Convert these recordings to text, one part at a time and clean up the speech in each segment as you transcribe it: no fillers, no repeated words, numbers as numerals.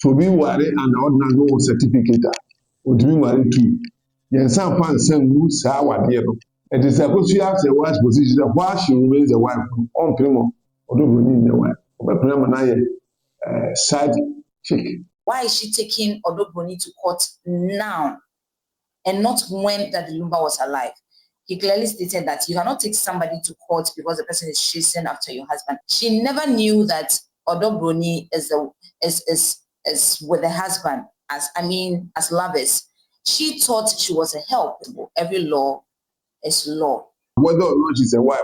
to be worried and ordinary no certificate or to be worried too. Yes, some fans send moves our dear. It is supposed to have a wife's position while she remains a wife on Primo or Odo Broni in the wife. But Primo side chick. Why is she taking Odo Broni to court now and not when Daddy Lumba was alive? He clearly stated that you cannot take somebody to court because the person is chasing after your husband. She never knew that Odo Broni is with the husband as lovers. She thought she was a help. Every law is law. Whether or not she's a wife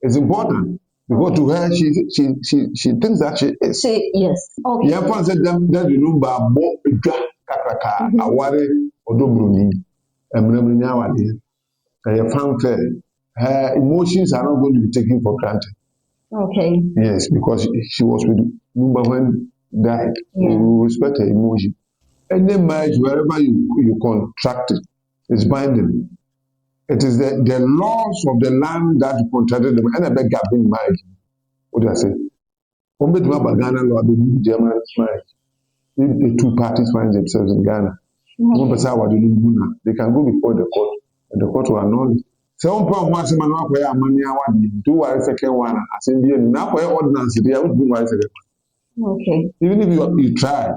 is important because to her she thinks that she is. Yes. Okay. Yeah, for said Daddy Lumba bo kakraka aware Odo Broni emremnya wade. Her emotions are not going to be taken for granted. Okay. Yes, because she was with Lumba when died. Yeah. You respect her emotion. Any marriage, wherever you contract it, is binding. It is the laws of the land that contracted them. And I beg being married. What do I say? When we do have a Ghana law, the German marriage. If the two parties find themselves in Ghana, they can go before the court, and the court will annul it. So one point once a man where money do what second one as in the end. Now where ordinance they are doing what second. Okay. Even if you try,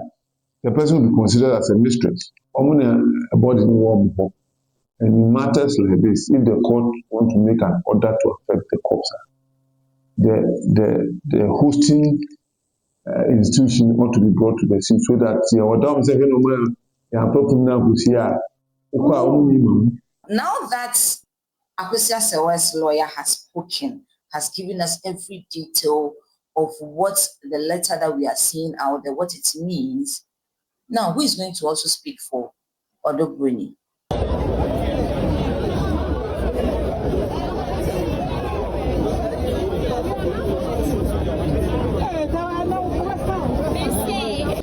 the person will be considered as a mistress. A body in war before. And in matters like this, if the court want to make an order to affect the corpse, the hosting institution ought to be brought to the scene so that now that Akosua Serwaa's lawyer has spoken, has given us every detail of what the letter that we are seeing out there, what it means. Now, who is going to also speak for Odo Broni?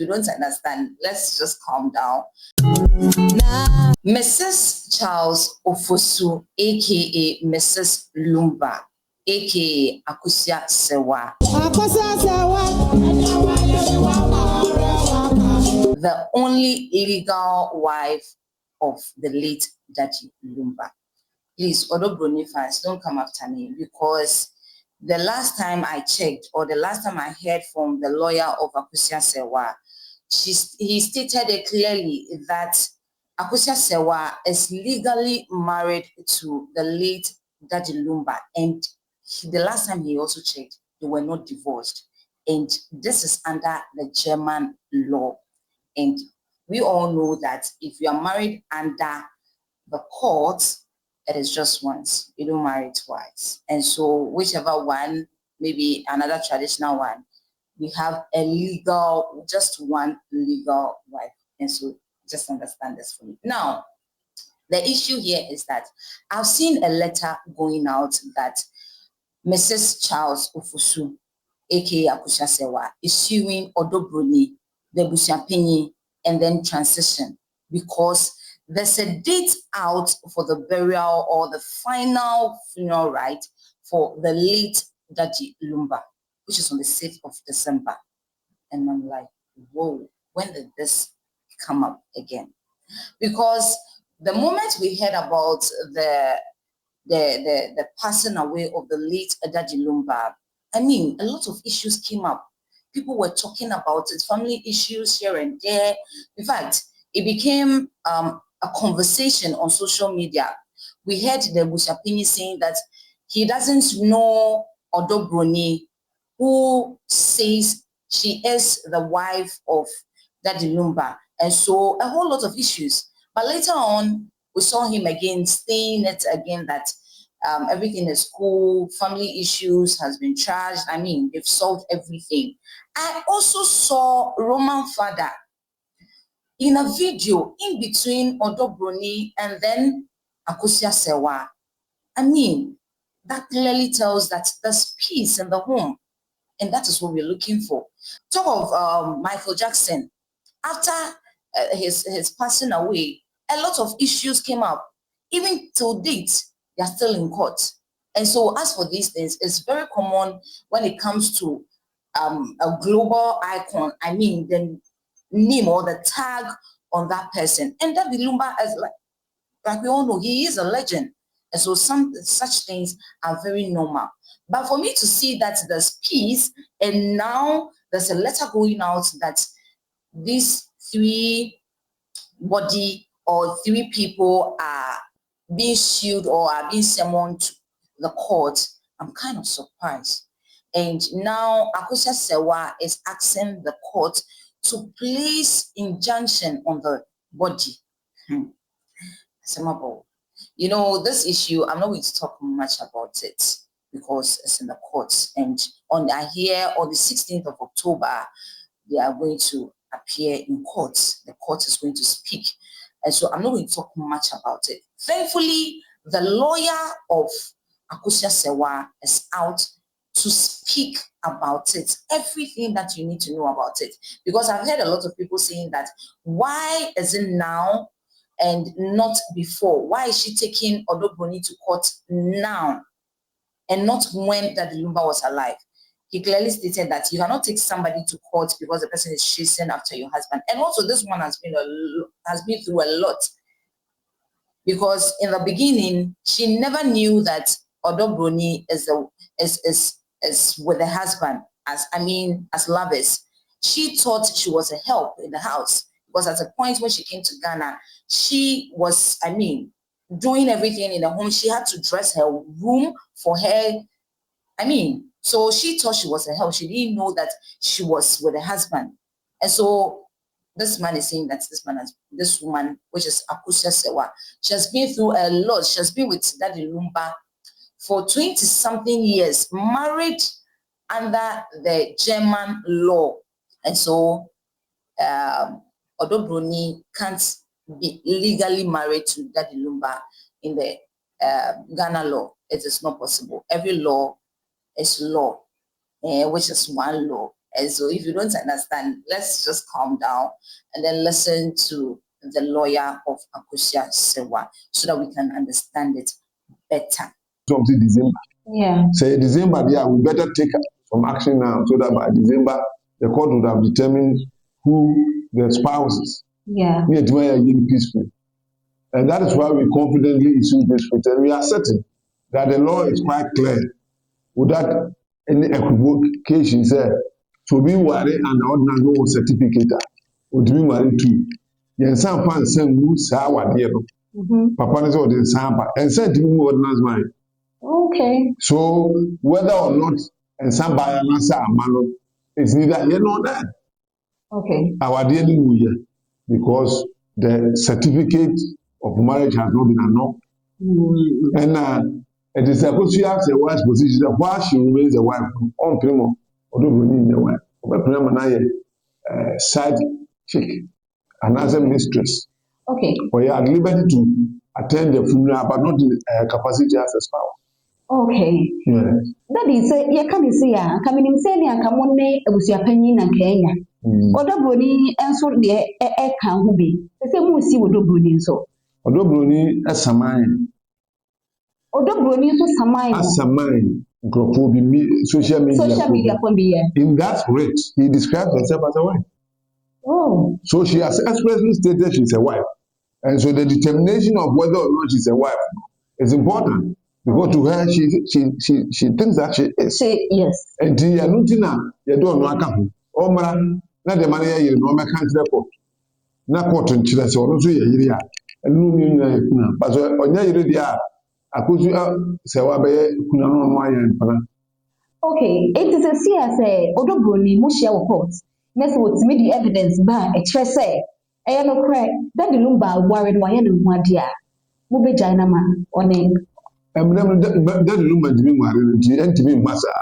You don't understand. Let's just calm down. Mrs. Charles Ofosu, aka Mrs. Lumba, aka Akosua Serwaa. The only legal wife of the late Daddy Lumba. Please, Odo Broni fans, don't come after me, because the last time I checked, or the last time I heard from the lawyer of Akosua Serwaa, he stated it clearly that Akosua Serwaa is legally married to the late Daddy Lumba, and the last time he also checked, they were not divorced. And this is under the German law. And we all know that if you are married under the court, it is just once. You don't marry twice. And so whichever one, maybe another traditional one, we have just one legal wife. And so just understand this for me. Now, the issue here is that I've seen a letter going out that Mrs. Charles Ofosu, aka Akosua Serwaa, is suing Odo Broni, the Busuapanyin, and then transition, because there's a date out for the burial or the final funeral rite for the late Daddy Lumba, which is on the 6th of December. And I'm like, whoa, when did this come up again? Because the moment we heard about the passing away of the late Daddy Lumba, I mean, a lot of issues came up. People were talking about it, family issues here and there. In fact, it became a conversation on social media. We heard the Busuapanyin saying that he doesn't know Odo Broni, who says she is the wife of Daddy Lumba. And so a whole lot of issues. But later on, we saw him again saying it again that everything is cool, family issues has been charged. I mean, they've solved everything. I also saw Roman father in a video in between Odo Broni and then Akosua Serwaa. I mean, that clearly tells that there's peace in the home. And that is what we're looking for. Talk of Michael Jackson. After his passing away, a lot of issues came up. Even till date, they are still in court. And so as for these things, it's very common when it comes to a global icon. I mean, then name or the tag on that person. And Daddy Lumba, as like we all know, he is a legend. And so some such things are very normal. But for me to see that there's peace, and now there's a letter going out that these three people are being sued or are being summoned to the court, I'm kind of surprised. And now Akosua Serwaa is asking the court to place injunction on the body. You know, this issue, I'm not going to talk much about it because it's in the courts. And I hear on the 16th of October, they are going to appear in court. The court is going to speak. And so I'm not going to talk much about it. Thankfully, the lawyer of Akosua Serwaa is out to speak about it, everything that you need to know about it. Because I've heard a lot of people saying that, why is it now and not before? Why is she taking Odo Broni to court now and not when Daddy Lumba was alive? He clearly stated that you cannot take somebody to court because the person is chasing after your husband. And also this one has been through a lot. Because in the beginning, she never knew that Odo Broni is with the husband, as lovers. She thought she was a help in the house. Because at a point when she came to Ghana, she was, doing everything in the home. She had to dress her room for her. So she thought she was a help. She didn't know that she was with a husband. And so this man is saying that this woman, which is Akosua Serwaa, she has been through a lot. She has been with Daddy Lumba for 20-something years, married under the German law. And so Odo Broni can't be legally married to Daddy Lumba in the Ghana law. It is not possible. Every law is law, which is one law. And so if you don't understand, let's just calm down and then listen to the lawyer of Akosua Serwaa so that we can understand it better. Something December. Yeah. Say December, yeah, we better take some action now so that by December, the court would have determined who the spouse is. Yeah. We are doing peaceful. And that is why we confidently issue this writ. And we are certain that the law is quite clear without any equivocation. To be worried and the ordinance no certificate would be worried too. Yen san fan sen mu sa wade no. Papa no say the sampa and said to me ordinance mind. Okay. So whether or not and some buyer answer amano, it's neither here nor there. Okay. Our daily year because the certificate of marriage has not been announced. And it is supposed to have a wife's position that while she remains a wife on primo Odo Broni in the wife. But primo na side chick, another mistress. Okay. We are at liberty to attend the funeral, but not in capacity as a spouse. Okay. Yes. That is, you can see, coming in saying, I come one day, it was your opinion and Kenya. Odo Broni answered the air can be. The same will see Odo Broni so. Odo Broni as a man. Odo Broni so samai. As a man, social media. In that rate, he describes himself as a wife. Oh. So she has expressly stated she's a wife. And so the determination of whether or not she's a wife is important. Because to her, she thinks that she is. Yes. And the Anutina, you don't know account. Oh, man, not the money you know, my country report. Not cotton children, so also a year. And no meaning, but on your Akosua Serwaa be kuna no no ayan pana. Okay, it is a say Odo Broni mo share report. Next what me the evidence ba extra say. E no correct. Daddy Lumba worried why no ho ade a. Mo be jaina ma one. Daddy Lumba di mi mare di ntimi masa.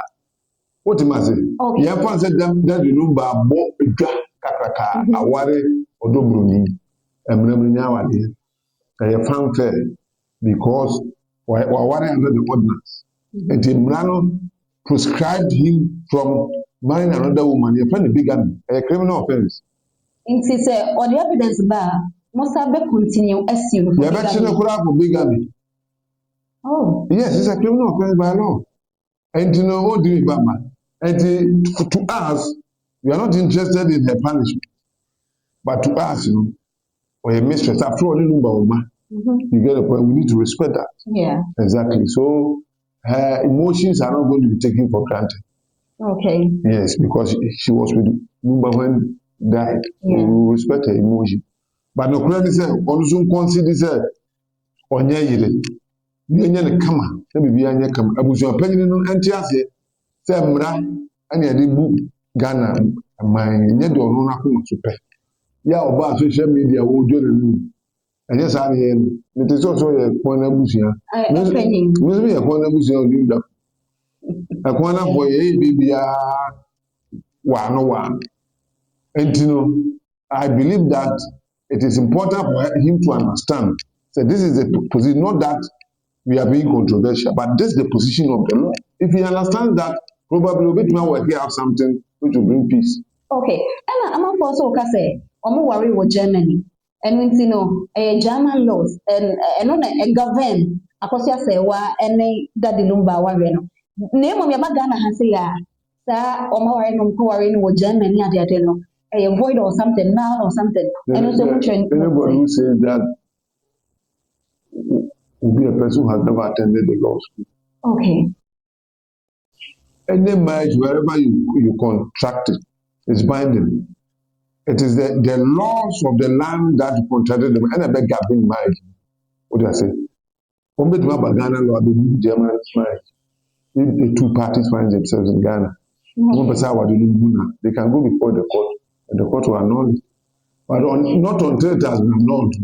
What mase? Ya fan say Daddy Lumba bo edwa kakraka aware Odo Broni. Emrem nya wade. E fan fair because were under the ordinance. And the Mrano prescribed him from marrying another woman. He found a bigamy, a criminal offense. It is on the evidence bar, must have continue as you for bigamy. Oh. Yes, it's a criminal offense by law. And you know what do you Bama? And to us, we are not interested in her punishment. But to us, or a mistress, after all, you get a point. We need to respect that. Yeah. Exactly. So her emotions are not going to be taken for granted. Okay. Yes, because she was with Lumba when died. Yeah. We respect her emotion. But no credit say, on soon consider say, on ye, the kama, maybe anya kama. Abusu penny no entiase. Say mra, and ye did book Ghana, my net or no nakum super. Ya oba social media wo do the and yes, I am. It is also a corner busia. Maybe a corner busia of you. A corner for ye, baby, one. And I believe that it is important for him to understand. So this is the position, not that we are being controversial, but this is the position of the law. If he understands that, probably a bit more will have something which will bring peace. Okay. And I'm also say, worry with Germany. And German laws and on a govern Akosua Serwaa and Daddy Lumba worry. Name of your Ghana has say, sir, worry with Germany at the a void or something now or something. And also, anybody who says that will be a person who has never attended the law school. Okay. Any marriage, wherever you contract it, is binding. It is the laws of the land that contracted them. And I beg Gabin marriage. What do I say? When we talk about Ghana law, the German marriage. If the two parties find themselves in Ghana, they can go before the court, and the court will annul it. But not until it has been annulled.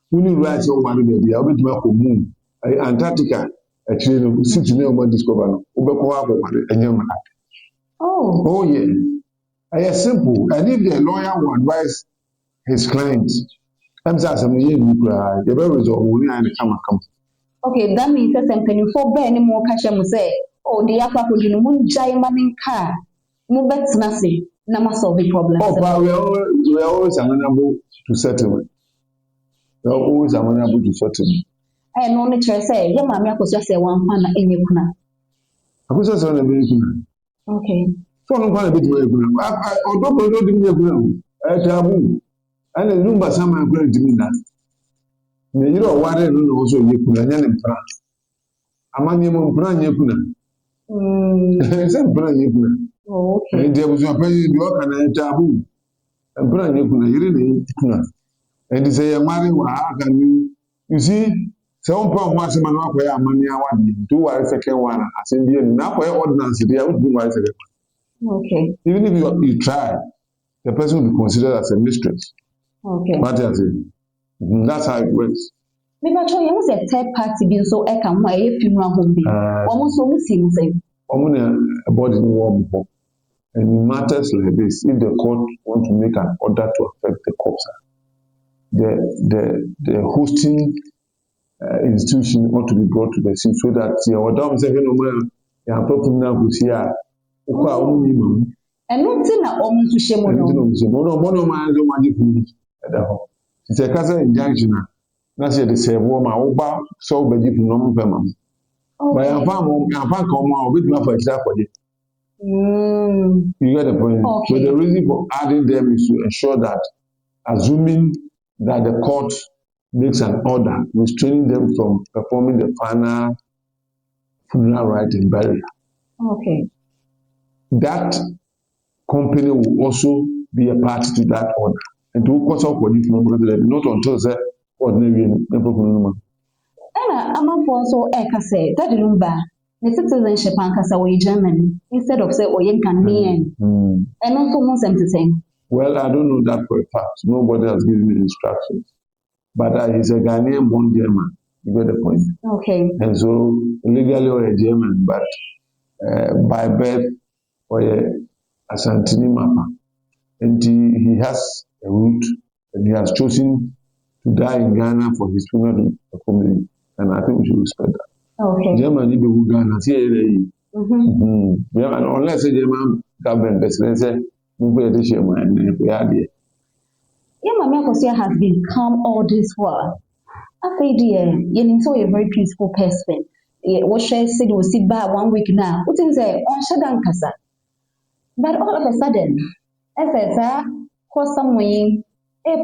When you write someone, baby, I'll be to make a moon. Antarctica, actually, 6 million discover. Oh, yeah. It's simple. And if the lawyer will advise his clients, I'm saying, the very result will not come. Okay, that means that something for any more cash say, oh, the upper for the moon giant car. No better nothing. Nama solve the problem. Oh, but we are always amenable to settlement. We are always amenable to settlement. I know nature say, your mammy Akosua Serwaa one in your kuna. Akosua Serwaa very kuna. Okay. So no one bit very kuna. Odo Broni didn't be kuna. Taboo. And the Lumba sama kuna didn't that. Me you know what also ye kuna nyane mpra. Amanye mo mpra nye kuna. Say mpra nye kuna. Oh, okay. And there was a president who can taboo. And mpra nye kuna yiri kuna. And they say marry how can you see some point once man wa kwa amani awadi do worry second one as in the na kwa ordinance there would be worry second. Okay. Even if you try, the person will be considered as a mistress. Okay. What I say, that's how it works. Maybe I told you a third party being so I can why if you know home be almost missing say. A body warm before. And in matters like this, if the court want to make an order to affect the corpse, the hosting institution ought to be brought to the scene so that our dom say no man ya talking now go see ah ukwa omu ni mo and no tin na omu to shame no man zo maji fu da ho se ka say injunction na say the servo ma wo ba so ba ji fu no mo fa ma ba ya fa ka mo obi tuma for extra for you get the point. Okay. So the reason for adding them is to ensure that assuming that the court makes an order restraining them from performing the final funeral rite and burial. Okay. That company will also be a party to that order. And to cause up for not until the ordinary never. And I'm also say Daddy Lumba, the citizenship and German instead of say Ghanaian. And also wants them to say. Well, I don't know that for a fact. Nobody has given me instructions. But he's a Ghanaian born German. You get the point. Okay. And so legally or a German, but by birth or a Asantini Mama. And he has a root and he has chosen to die in Ghana for his funeral community. And I think we should respect that. Okay. Germany be who Ghana see and unless a German government president say move the German and we are there. Yeah, Mama Akosua has been calm all this while. After dear, you're so a very peaceful person. What she said will sit back 1 week now. What is it? On Shadan Kasa. But all of a sudden, as I said, for some way,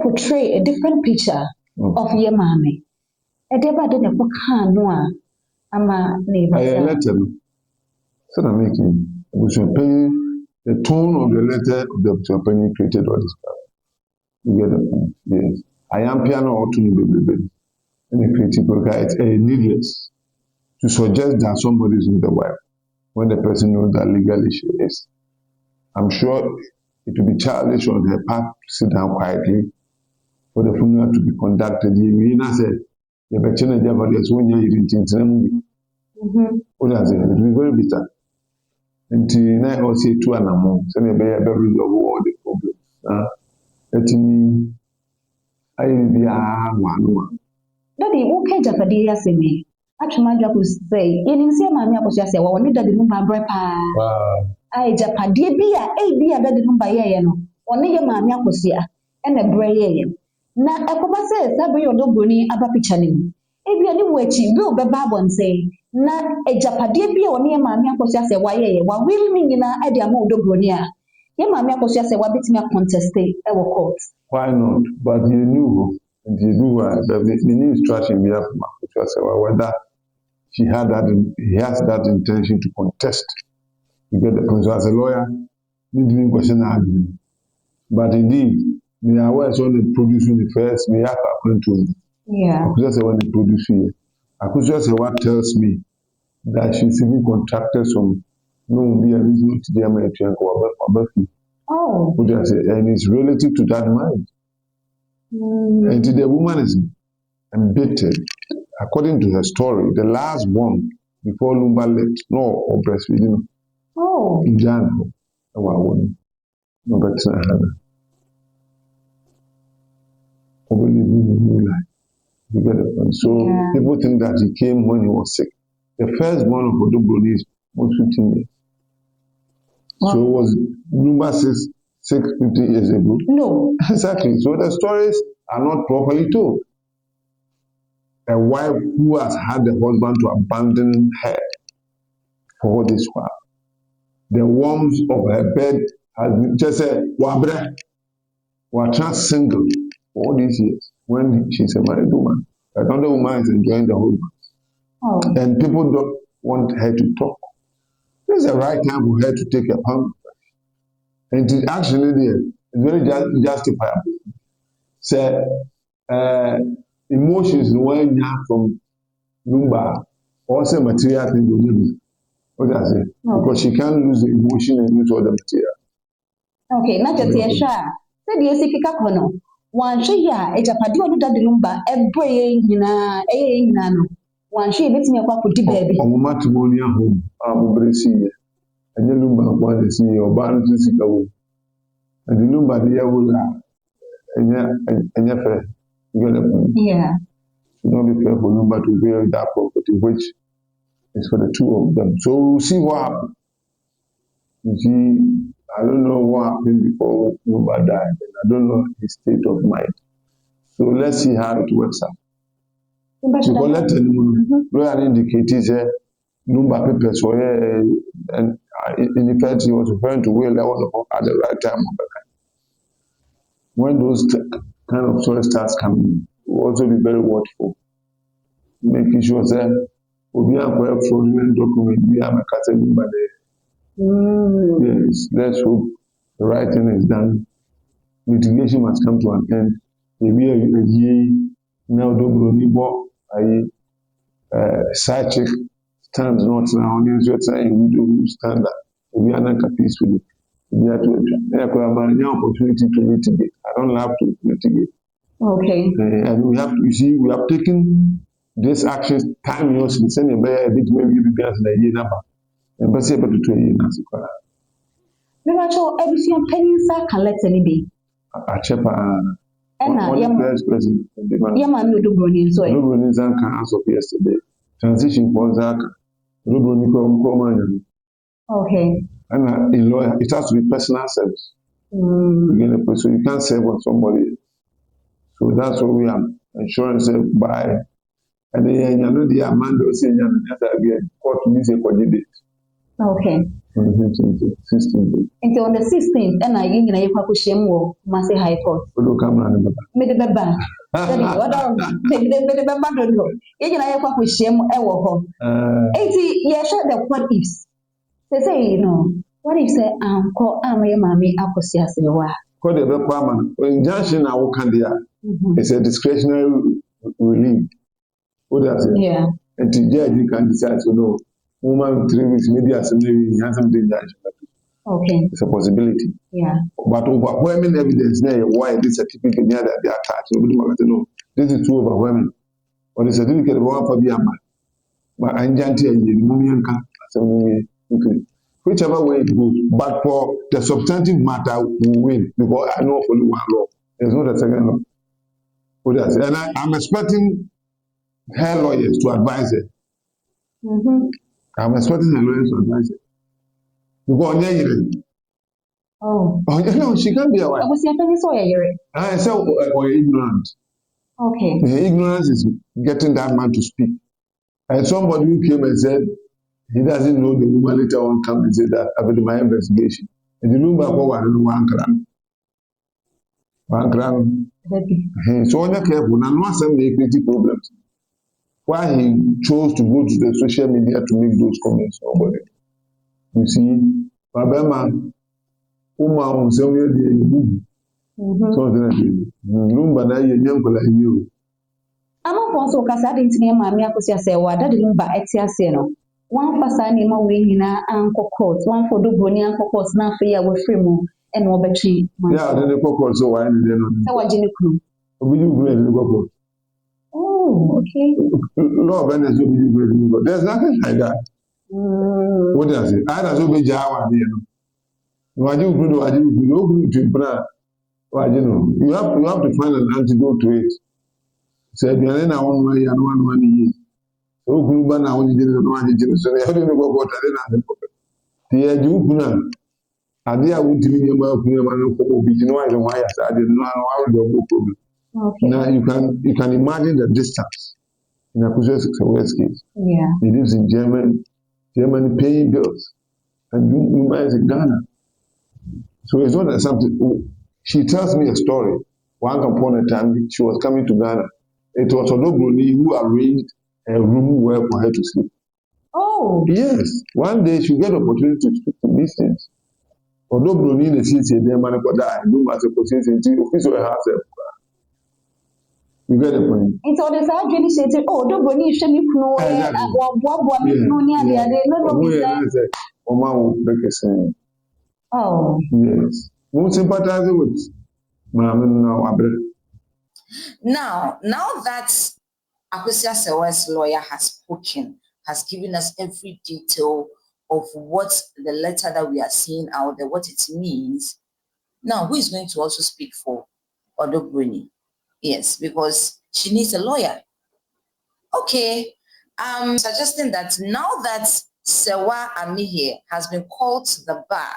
portray a different picture of your mommy. A deba didn't put no ama neighbor. I letter. So I'm making we should pay the tone of the letter of the champagne created all this stuff. You get the point? Yes. I am piano or to baby. And the critical guy, it's needless to suggest that somebody is with the wife when the person knows that legally she is. I'm sure it will be childish on her part to sit down quietly for the funeral to be conducted. You said, "The Bachelor Javalias when you're eating movie." What does it? It will be very bitter. Until I also two and a more, so maybe I better resolve all the problems. Let me, I will be one. Daddy, okay, Japadi, as me. Actually, my say, in see my Akosua Serwaa, one Daddy Lumba brepa. I Japadi be a Daddy Lumba yeno, one year mammy Akosua, and a bray. Na Akoba says, Sabi Odo Broni aba pichanim. Ebi ani wechi bi obeba bon say na Japadi be one year mammy Akosua Serwaa wa will me na e de ama Odo Broni a. Ye mammy Akosua Serwaa betimi a contest e wo court. Why not? But you knew. And you do the new instruction we have from Akosua Serwaa whether he has that intention to contest. You get the point. So as a lawyer, we didn't question argument. But indeed, we are aware when they produce the first, we have according to him. Yeah. Akosua Serwaa when they produce here. Akosua Serwaa tells me that she's even contracted some no be a reason to the American Oh. And it's relative to that marriage. And the woman is embittered. According to her story, the last one before Lumba left, no, or breastfeeding. Oh. In Ghana, no better. You get the point. So people think that he came when he was sick. The first one of Odo Broni is almost 15 years. Wow. So it was Lumba 50 years ago? No. Exactly. So the stories are not properly told. A wife who has had the husband to abandon her for all this while. The warmth of her bed has been just said, Wabre, trans single for all these years when she's a married woman. Another woman is enjoying the husband. Oh. And people don't want her to talk. This is the right time for her to take a pump. And it actually there, it's very justifiable. So, emotions when you from Lumba, also material thing. What does it? Because she can't lose the emotion and lose all the material. Okay, not just here, sure. Said yes, if you can one share a Japadi or Daddy Lumba, a brain, one share makes me a pop with the baby. On matrimonial home, I'm Brescia. And the Lumba want to see your band to see the and the Lumba the Yavula and your friend. Yeah. Should not be fair for Lumba to bear that property, which is for the two of them. So we'll see what happens. You see, I don't know what happened before Lumba died, and I don't know his state of mind. So let's see how it works out. Because let anyone indicate is Lumba papers were and in effect he was referring to Will at the right time of the time. When those kind of stories starts coming, we'll also be very watchful, making sure that we have a fraudulent document, we have a category by the yes, let's hope the right thing is done. Litigation must come to an end. Maybe a year now, Odo Broni side check stands not now on the saying we do stand up. We are not peacefully. We have to opportunity to litigate. I don't have to litigate. Okay. And we have to, you see, we have taken this action time yours in sending a bit where we began the year number. And but able to 2 years. Everything pennies are collected be. A chepa. And first president. Yaman Odo Broni, so Odo Broni as of yesterday. Transition for Zaka. Odo Broni. Okay. And in lawyer, it has to be personal service. So you can't serve on somebody else. So that's what we are insurance by. And then you know the amount of saying that we court needs a date. Okay. 16th. Until on the 16th, and I in a Yakushim Masi High Court. Odo come and Made the baba. Maybe the baba don't know. In a Yakushim, I walk home. 80 years, the what ifs. They say, you know, what if say, call Ame Mammy Akosua Serwaa? Call the Bama. Injunction, I will can there. It's a discretionary relief. What does it? Yeah. And the judge can decide to know. Woman 3 weeks, maybe as a maybe he has something judge. Okay. It's a possibility. Yeah. But overwhelming evidence there why this certificate near that they are attached. Nobody wants to know. This is too overwhelming. But the certificate of one for the Amma. But I'm janty whichever way it goes. But for the substantive matter, we win because I know only one law. There's not a second law. What does it? And I'm expecting her lawyers to advise her. I'm expecting her lawyers to advise her. Because oh, no, she can't be a wife. I said, or ignorant. Okay. The ignorance is getting that man to speak. And somebody who came and said he doesn't know the woman later on come and say that after my investigation. And the Lumba one crown. So on your careful, now not some creative problems. Why he chose to go to the social media to make those comments, nobody. You see, Babama, Uma, somewhere there, something like that. Lumba, now you're young like you. I'm not so because I didn't name Mammy Akosua Serwaa, Daddy Lumba, Etiaseno. One for Sunny, my wing in Uncle Court, one for Odo Broni, Uncle Court, now for you with Fremo and Obertree. Yeah, then the court so why did they know? So what Jenny Crew? We do great in the court. Oh, okay. Lord, there's nothing like that. What does it? I don't know Jawa. Why do you do to why you have to find an antidote to it. Said you're in our own way and one year. So Gruba now only did one year. So I don't know what I didn't. The Ajupuna. Adia would be about why I didn't know how to problem. Okay. Now you can imagine the distance in Akosua Serwaa's case. Yeah. He lives in Germany paying bills. And you is in Ghana. So it's not that something. She tells me a story. Once upon a time, she was coming to Ghana. It was Odo Broni who arranged a room where for her to sleep. Oh. Yes. One day she get opportunity to speak to these things. Odo Broni in the city, their man could die. No matter opportunity, official house. You get the point. It's all the side Jenny said, oh, Odo Broni should be no oh. Yes. Who sympathize with Now that Akosua Serwaa's lawyer has spoken, has given us every detail of what the letter that we are seeing out there, what it means. Now, who is going to also speak for Odo Broni? Yes, because she needs a lawyer. Okay, I'm suggesting that now that Serwaa Amihere has been called to the bar,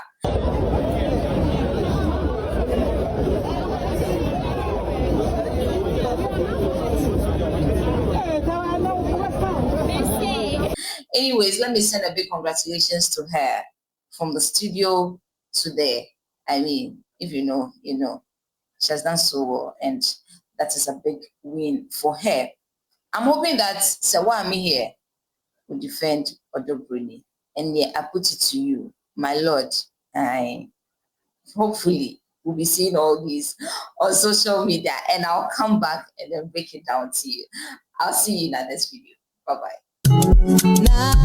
anyways, let me send a big congratulations to her from the studio to there. I mean, if you know, you know. She has done so well, and that is a big win for her. I'm hoping that Serwaa Amihere will defend Odo Broni. And yeah, I put it to you, my lord. I hopefully we'll be seeing all these on social media, and I'll come back and then break it down to you. I'll see you in the next video. Bye-bye.